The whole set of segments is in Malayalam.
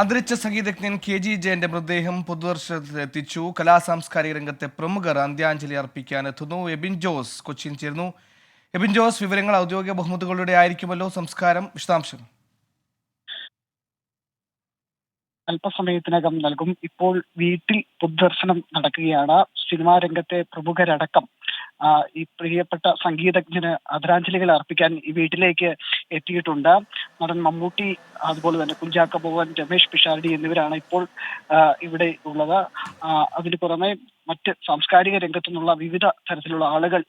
അന്തരിച്ച സംഗീതജ്ഞൻ കെ.ജി. ജയന്റെ മൃതദേഹം പൊതുദർശനത്തിലെത്തിച്ചു. കലാസാംസ്കാരിക രംഗത്തെ പ്രമുഖർ അന്ത്യാഞ്ജലി അർപ്പിക്കാൻ എത്തുന്നു. എബിൻ ജോസ് കൊച്ചിയിൽ ചേർന്നു. എബിൻ ജോസ്, വിവരങ്ങൾ ഔദ്യോഗിക ബഹുമതികളുടെ ആയിരിക്കുമല്ലോ സംസ്കാരം, വിശദാംശങ്ങൾ. അല്പസമയത്തിനകം നൽകും. ഇപ്പോൾ വീട്ടിൽ പൊതുദർശനം നടക്കുകയാണ്. സിനിമാ രംഗത്തെ പ്രമുഖരടക്കം ഈ പ്രിയപ്പെട്ട സംഗീതജ്ഞന് ആദരാഞ്ജലികൾ അർപ്പിക്കാൻ ഈ വീട്ടിലേക്ക് എത്തിയിട്ടുണ്ട്. നടൻ മമ്മൂട്ടി, അതുപോലെ തന്നെ കുഞ്ചാക്കോ ബോബൻ, രമേശ് പിഷാരടി എന്നിവരാണ് ഇപ്പോൾ ഇവിടെ ഉള്ളത്. അതിനു പുറമെ മറ്റ് സാംസ്കാരിക രംഗത്തു നിന്നുള്ള വിവിധ തരത്തിലുള്ള ആളുകൾ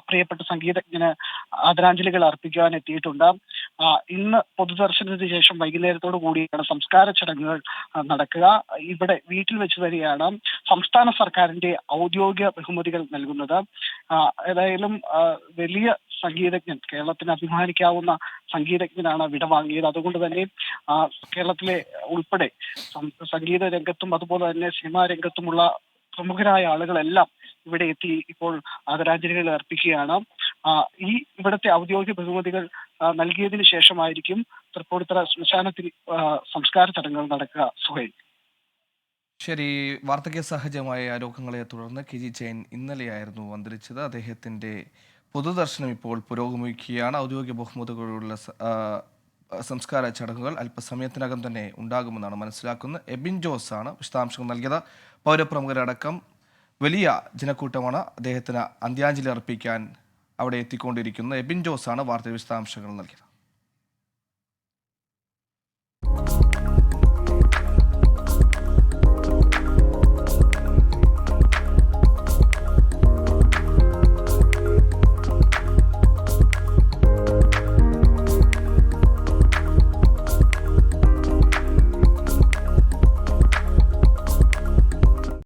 പ്രിയപ്പെട്ട സംഗീതജ്ഞന് ആദരാഞ്ജലികൾ അർപ്പിക്കുവാൻ എത്തിയിട്ടുണ്ട്. ഇന്ന് പൊതുദർശനത്തിന് ശേഷം വൈകുന്നേരത്തോടു കൂടിയാണ് സംസ്കാര ചടങ്ങുകൾ നടക്കുക. ഇവിടെ വീട്ടിൽ വെച്ച് തന്നെയാണ് സംസ്ഥാന സർക്കാരിന്റെ ഔദ്യോഗിക ബഹുമതികൾ നൽകുന്നത്. ഏതായാലും വലിയ സംഗീതജ്ഞൻ, കേരളത്തിന് അഭിമാനിക്കാവുന്ന സംഗീതജ്ഞനാണ് വിടവാങ്ങിയത്. അതുകൊണ്ട് തന്നെ കേരളത്തിലെ ഉൾപ്പെടെ സംഗീത രംഗത്തും അതുപോലെ തന്നെ സിനിമാ രംഗത്തുമുള്ള പ്രമുഖരായ ആളുകളെല്ലാം ഇവിടെ എത്തി ഇപ്പോൾ ആദരാഞ്ജലികൾ അർപ്പിക്കുകയാണ്. ഇവിടുത്തെ ഔദ്യോഗിക ബഹുമതികൾ നൽകിയതിനു ശേഷമായിരിക്കും തൃപ്പൂണിത്തുറ ശ്മശാനത്തിൽ സംസ്കാര ചടങ്ങുകൾ നടക്കുക. സുഹൈൽ. ശരി, വാർദ്ധക്യ സഹജമായ രോഗങ്ങളെ തുടർന്ന് കെ.ജി. ജയൻ ഇന്നലെയായിരുന്നു അന്തരിച്ചത്. അദ്ദേഹത്തിന്റെ പൊതുദർശനം ഇപ്പോൾ പുരോഗമിക്കുകയാണ്. ഔദ്യോഗിക ബഹുമതികളുള്ള സംസ്കാര ചടങ്ങുകൾ അല്പസമയത്തിനകം തന്നെ ഉണ്ടാകുമെന്നാണ് മനസ്സിലാക്കുന്നത്. എബിൻ ജോസ് ആണ് വിശദാംശങ്ങൾ നൽകിയത്. പൗരപ്രമുഖരടക്കം വലിയ ജനക്കൂട്ടമാണ് അദ്ദേഹത്തിന് അന്ത്യാഞ്ജലി അർപ്പിക്കാൻ അവിടെ എത്തിക്കൊണ്ടിരിക്കുന്നത്. എബിൻ ജോസ് ആണ് വാർത്തയുടെ വിശദാംശങ്ങൾ നൽകിയത്.